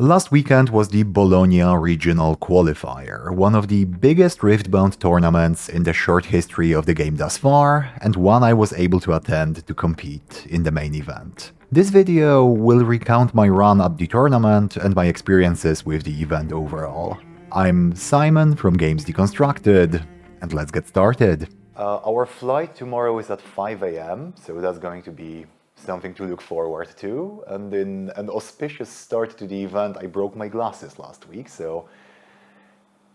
Last weekend was the Bologna Regional qualifier, one of the biggest Riftbound tournaments in the short history of the game thus far, and one I was able to attend to compete in the main event. This video will recount my run at the tournament and my experiences with the event overall. I'm Simon from Games Deconstructed, and let's get started. Our flight tomorrow is at 5 AM, so that's going to be something to look forward to. And in an auspicious start to the event, I broke my glasses last week, so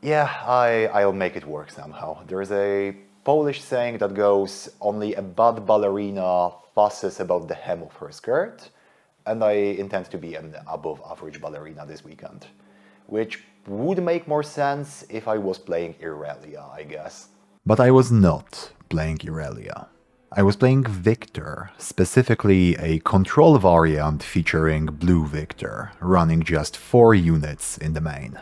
yeah, I'll make it work somehow. There's a Polish saying that goes, "Only a bad ballerina fusses about the hem of her skirt," and I intend to be an above average ballerina this weekend, which would make more sense if I was playing Irelia, I guess. But I was not playing Irelia. I was playing Victor, specifically a control variant featuring Blue Victor, running just 4 units in the main.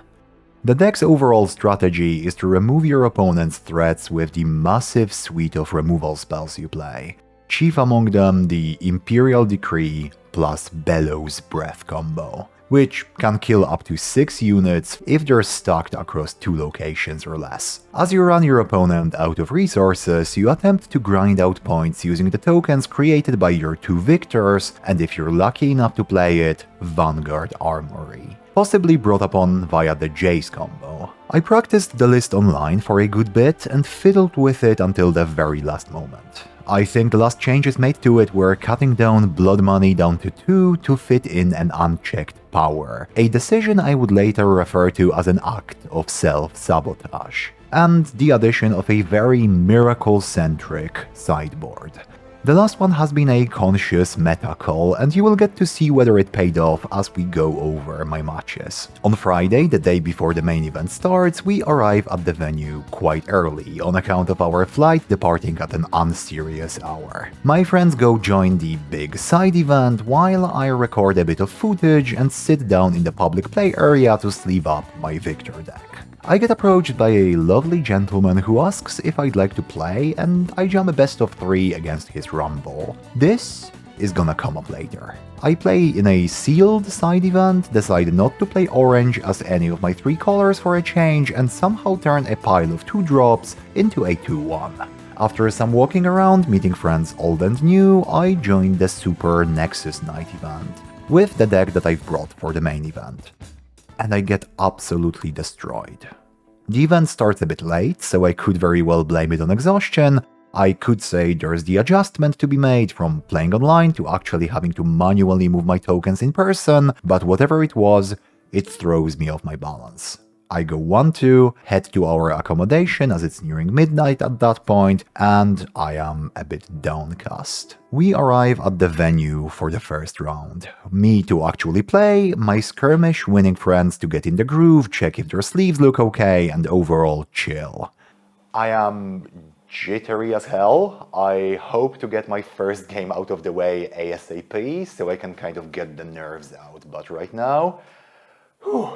The deck's overall strategy is to remove your opponent's threats with the massive suite of removal spells you play. Chief among them the Imperial Decree plus Bellows Breath combo, which can kill up to 6 units if they're stacked across 2 locations or less. As you run your opponent out of resources, you attempt to grind out points using the tokens created by your 2 victors, and if you're lucky enough to play it, Vanguard Armory, possibly brought upon via the Jayce combo. I practiced the list online for a good bit and fiddled with it until the very last moment. I think the last changes made to it were cutting down Blood Money down to 2 to fit in an unchecked power, a decision I would later refer to as an act of self-sabotage, and the addition of a very miracle-centric sideboard. The last one has been a conscious meta call, and you will get to see whether it paid off as we go over my matches. On Friday, the day before the main event starts, we arrive at the venue quite early on account of our flight departing at an unserious hour. My friends go join the big side event while I record a bit of footage and sit down in the public play area to sleeve up my Victor deck. I get approached by a lovely gentleman who asks if I'd like to play, and I jam a best of 3 against his Rumble. This is gonna come up later. I play in a sealed side event, decide not to play orange as any of my 3 colors for a change, and somehow turn a pile of 2 drops into a 2-1. After some walking around, meeting friends old and new, I joined the Super Nexus Night event, with the deck that I've brought for the main event. And I get absolutely destroyed. The event starts a bit late, so I could very well blame it on exhaustion. I could say there's the adjustment to be made from playing online to actually having to manually move my tokens in person, but whatever it was, it throws me off my balance. I go 1-2, head to our accommodation as it's nearing midnight at that point, and I am a bit downcast. We arrive at the venue for the first round. Me to actually play, my skirmish winning friends to get in the groove, check if their sleeves look okay, and overall chill. I am jittery as hell. I hope to get my first game out of the way ASAP, so I can kind of get the nerves out, but right now, whew.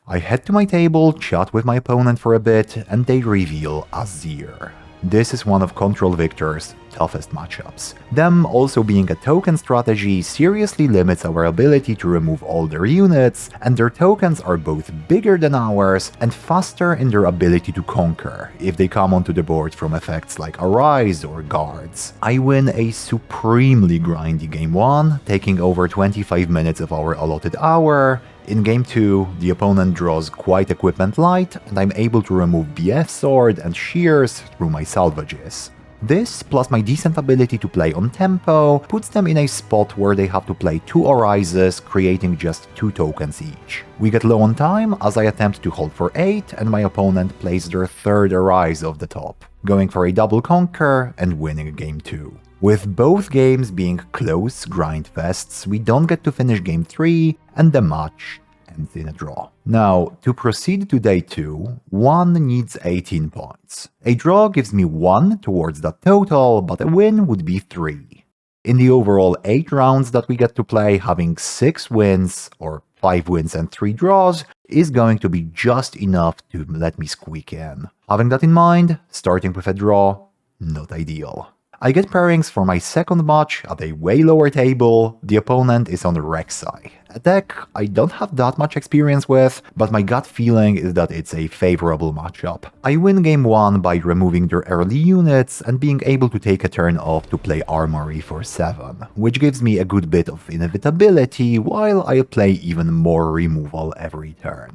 I head to my table, chat with my opponent for a bit, and they reveal Azir. This is one of Control Victor's toughest matchups. Them also being a token strategy seriously limits our ability to remove all their units, and their tokens are both bigger than ours and faster in their ability to conquer if they come onto the board from effects like Arise or Guards. I win a supremely grindy game 1, taking over 25 minutes of our allotted hour. In game 2, the opponent draws quite equipment light, and I'm able to remove BF Sword and Shears through my salvages. This, plus my decent ability to play on tempo, puts them in a spot where they have to play 2 Arises, creating just 2 tokens each. We get low on time as I attempt to hold for 8, and my opponent plays their 3rd Arise off the top, going for a double conquer and winning game 2. With both games being close grind fests, we don't get to finish game 3, and the match ends in a draw. Now, to proceed to day 2, 1 needs 18 points. A draw gives me 1 towards that total, but a win would be 3. In the overall 8 rounds that we get to play, having 6 wins, or 5 wins and 3 draws, is going to be just enough to let me squeak in. Having that in mind, starting with a draw, not ideal. I get pairings for my second match at a way lower table. The opponent is on Rek'Sai, a deck I don't have that much experience with, but my gut feeling is that it's a favorable matchup. I win game 1 by removing their early units and being able to take a turn off to play Armory for 7, which gives me a good bit of inevitability while I play even more removal every turn.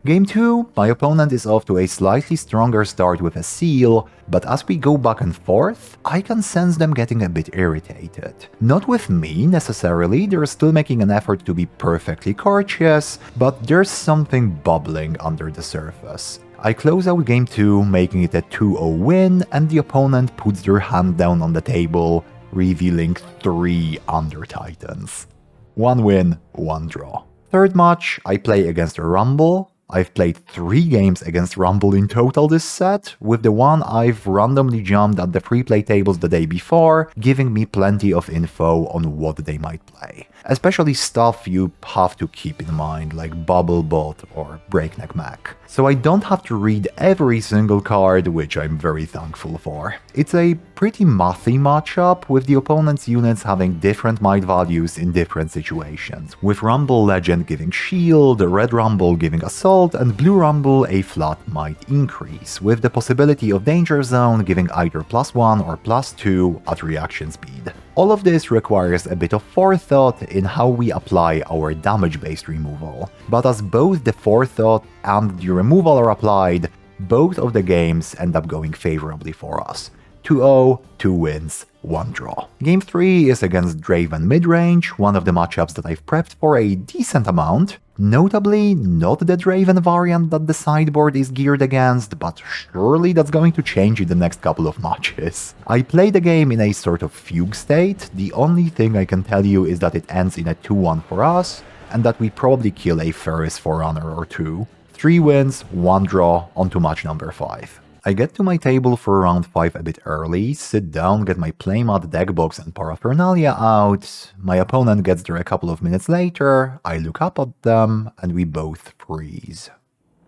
Game 2, my opponent is off to a slightly stronger start with a seal, but as we go back and forth, I can sense them getting a bit irritated. Not with me necessarily, they're still making an effort to be perfectly courteous, but there's something bubbling under the surface. I close out game 2, making it a 2-0 win, and the opponent puts their hand down on the table, revealing 3 Under Titans. 1 win, 1 draw. Third match, I play against a Rumble. I've played 3 games against Rumble in total this set, with the one I've randomly jumped at the free play tables the day before, giving me plenty of info on what they might play. Especially stuff you have to keep in mind, like Bubblebot or Breakneck Mac. So I don't have to read every single card, which I'm very thankful for. It's a pretty mathy matchup, with the opponent's units having different might values in different situations, with Rumble Legend giving shield, Red Rumble giving assault, and Blue Rumble a flat might increase, with the possibility of Danger Zone giving either +1 or +2 at reaction speed. All of this requires a bit of forethought in how we apply our damage-based removal, but as both the forethought and the removal are applied, both of the games end up going favorably for us. 2-0, 2 wins, 1 draw. Game 3 is against Draven midrange, one of the matchups that I've prepped for a decent amount. Notably, not the Draven variant that the sideboard is geared against, but surely that's going to change in the next couple of matches. I play the game in a sort of fugue state. The only thing I can tell you is that it ends in a 2-1 for us, and that we probably kill a Ferris Forerunner or 2. 3 wins, 1 draw, on to match number 5. I get to my table for round 5 a bit early, sit down, get my playmat, deckbox and paraphernalia out. My opponent gets there a couple of minutes later, I look up at them, and we both freeze.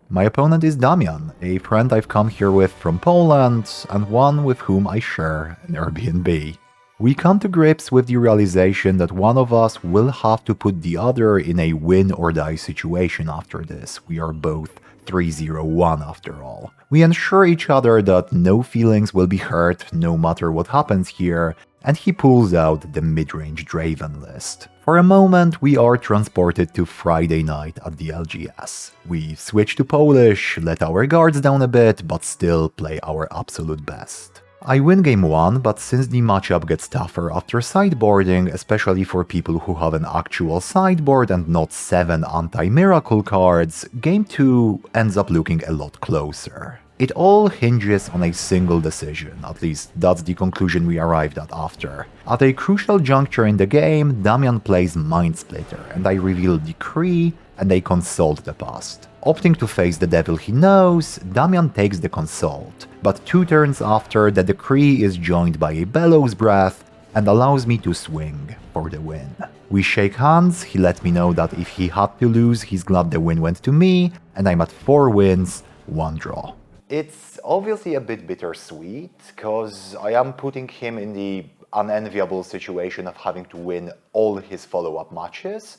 My opponent is Damian, a friend I've come here with from Poland, and one with whom I share an Airbnb. We come to grips with the realization that one of us will have to put the other in a win or die situation after this. We are both 3-0-1 after all. We ensure each other that no feelings will be hurt no matter what happens here, and he pulls out the mid-range Draven list. For a moment, we are transported to Friday night at the LGS. We switch to Polish, let our guards down a bit, but still play our absolute best. I win game 1, but since the matchup gets tougher after sideboarding, especially for people who have an actual sideboard and not 7 anti-miracle cards, game 2 ends up looking a lot closer. It all hinges on a single decision, at least that's the conclusion we arrived at after. At a crucial juncture in the game, Damian plays Mind Splitter, and I reveal Decree, and they consult the past. Opting to face the devil he knows, Damian takes the consult, but 2 turns after, the Decree is joined by a Bellows Breath and allows me to swing for the win. We shake hands, he let me know that if he had to lose, he's glad the win went to me, and I'm at 4 wins, 1 draw. It's obviously a bit bittersweet, cause I am putting him in the unenviable situation of having to win all his follow-up matches,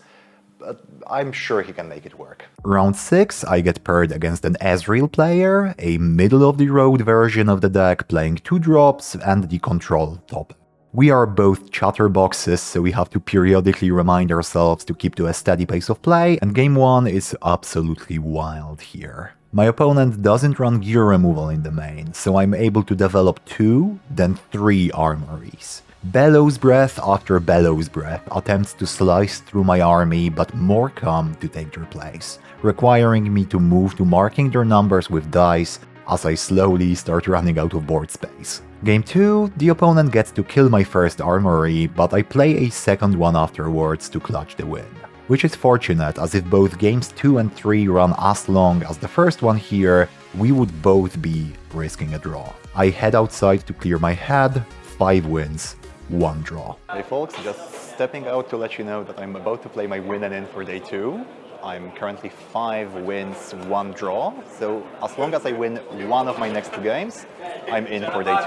but I'm sure he can make it work. Round 6, I get paired against an Ezreal player, a middle-of-the-road version of the deck playing 2 drops and the control top. We are both chatterboxes, so we have to periodically remind ourselves to keep to a steady pace of play, and game 1 is absolutely wild here. My opponent doesn't run gear removal in the main, so I'm able to develop 2, then 3 armories. Bellows Breath after Bellows Breath attempts to slice through my army, but more come to take their place, requiring me to move to marking their numbers with dice as I slowly start running out of board space. Game 2, the opponent gets to kill my first armory, but I play a second one afterwards to clutch the win. Which is fortunate, as if both games 2 and 3 run as long as the first one here, we would both be risking a draw. I head outside to clear my head, 5 wins, 1 draw. Hey folks, just stepping out to let you know that I'm about to play my win and in for day 2. I'm currently 5 wins, 1 draw. So as long as I win one of my next 2 games, I'm in for day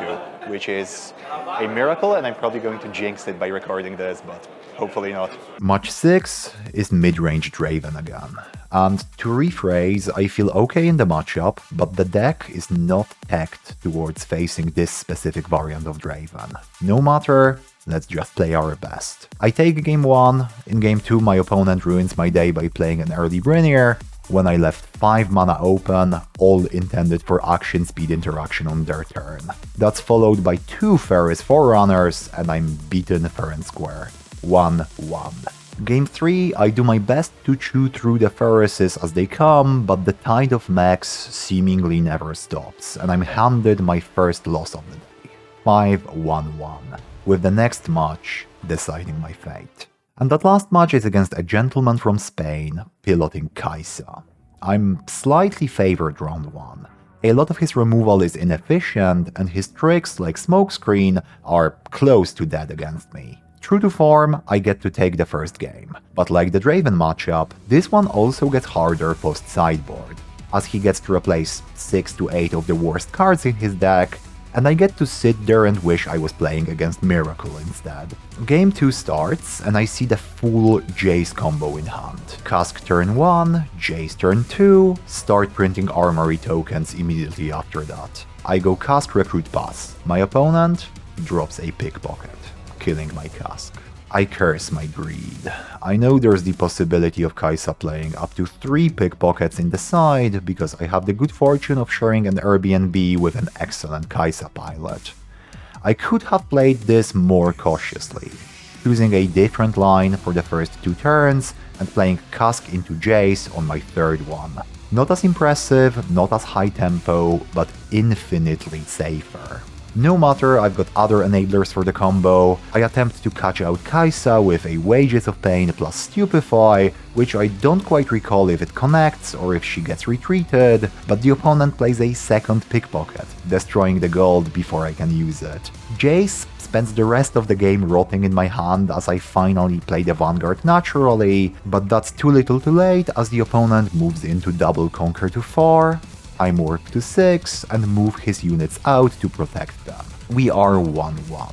2, which is a miracle, and I'm probably going to jinx it by recording this, but hopefully not. Match 6 is mid-range Draven again. And to rephrase, I feel okay in the matchup, but the deck is not teched towards facing this specific variant of Draven. No matter, let's just play our best. I take game 1, in game 2 my opponent ruins my day by playing an early Brynir, when I left 5 mana open, all intended for action speed interaction on their turn. That's followed by 2 Ferris Forerunners, and I'm beaten fair and square. 1-1. Game 3, I do my best to chew through the Ferrises as they come, but the tide of mechs seemingly never stops, and I'm handed my first loss of the day. 5-1-1, with the next match deciding my fate. And that last match is against a gentleman from Spain, piloting Kaisa. I'm slightly favored round 1. A lot of his removal is inefficient, and his tricks like Smokescreen are close to dead against me. True to form, I get to take the first game, but like the Draven matchup, this one also gets harder post-sideboard, as he gets to replace 6 to 8 of the worst cards in his deck, and I get to sit there and wish I was playing against Miracle instead. Game 2 starts, and I see the full Jayce combo in hand. Cask turn 1, Jayce turn 2, start printing armory tokens immediately after that. I go Cask Recruit Pass. My opponent drops a Pickpocket, killing my Cask. I curse my greed. I know there's the possibility of Kaisa playing up to 3 Pickpockets in the side, because I have the good fortune of sharing an Airbnb with an excellent Kaisa pilot. I could have played this more cautiously, choosing a different line for the first 2 turns and playing Cask into Jayce on my third one. Not as impressive, not as high tempo, but infinitely safer. No matter, I've got other enablers for the combo. I attempt to catch out Kaisa with a Wages of Pain plus Stupefy, which I don't quite recall if it connects or if she gets retreated, but the opponent plays a second Pickpocket, destroying the gold before I can use it. Jayce spends the rest of the game rotting in my hand as I finally play the Vanguard naturally, but that's too little too late as the opponent moves into double Conquer to 4, I morph to 6 and move his units out to protect them. We are 1-1.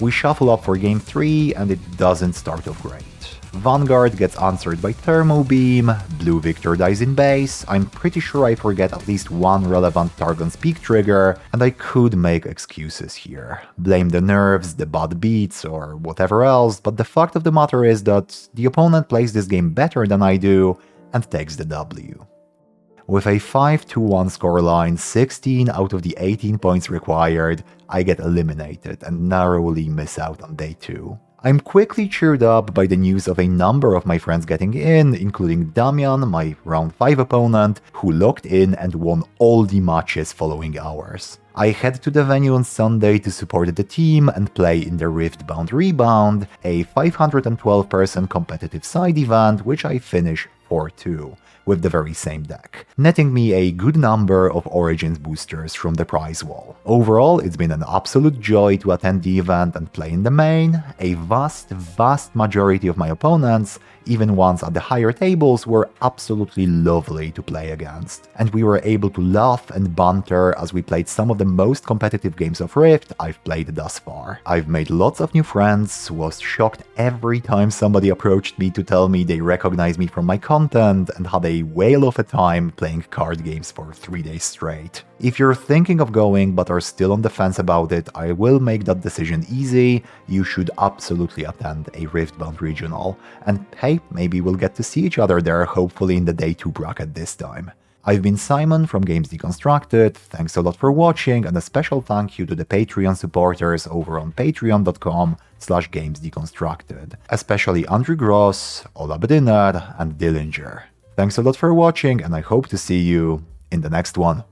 We shuffle up for game 3 and it doesn't start off great. Vanguard gets answered by Thermo Beam, Blue Victor dies in base, I'm pretty sure I forget at least one relevant Targon's Peak trigger, and I could make excuses here. Blame the nerves, the bad beats, or whatever else, but the fact of the matter is that the opponent plays this game better than I do and takes the W. With a 5-1 scoreline, 16 out of the 18 points required, I get eliminated and narrowly miss out on day 2. I'm quickly cheered up by the news of a number of my friends getting in, including Damian, my round 5 opponent, who locked in and won all the matches following ours. I head to the venue on Sunday to support the team and play in the Riftbound Rebound, a 512-person competitive side event which I finish 4-2. With the very same deck, netting me a good number of Origins boosters from the prize wall. Overall, it's been an absolute joy to attend the event and play in the main. A vast majority of my opponents, even ones at the higher tables, were absolutely lovely to play against. And we were able to laugh and banter as we played some of the most competitive games of Rift I've played thus far. I've made lots of new friends, was shocked every time somebody approached me to tell me they recognize me from my content, and had a whale of a time playing card games for 3 days straight. If you're thinking of going but are still on the fence about it, I will make that decision easy. You should absolutely attend a Riftbound Regional. And hey, maybe we'll get to see each other there, hopefully in the day 2 bracket this time. I've been Simon from Games Deconstructed, thanks a lot for watching, and a special thank you to the Patreon supporters over on patreon.com/gamesdeconstructed, especially Andrew Gross, Ola Bdyner, and Dillinger. Thanks a lot for watching, and I hope to see you in the next one.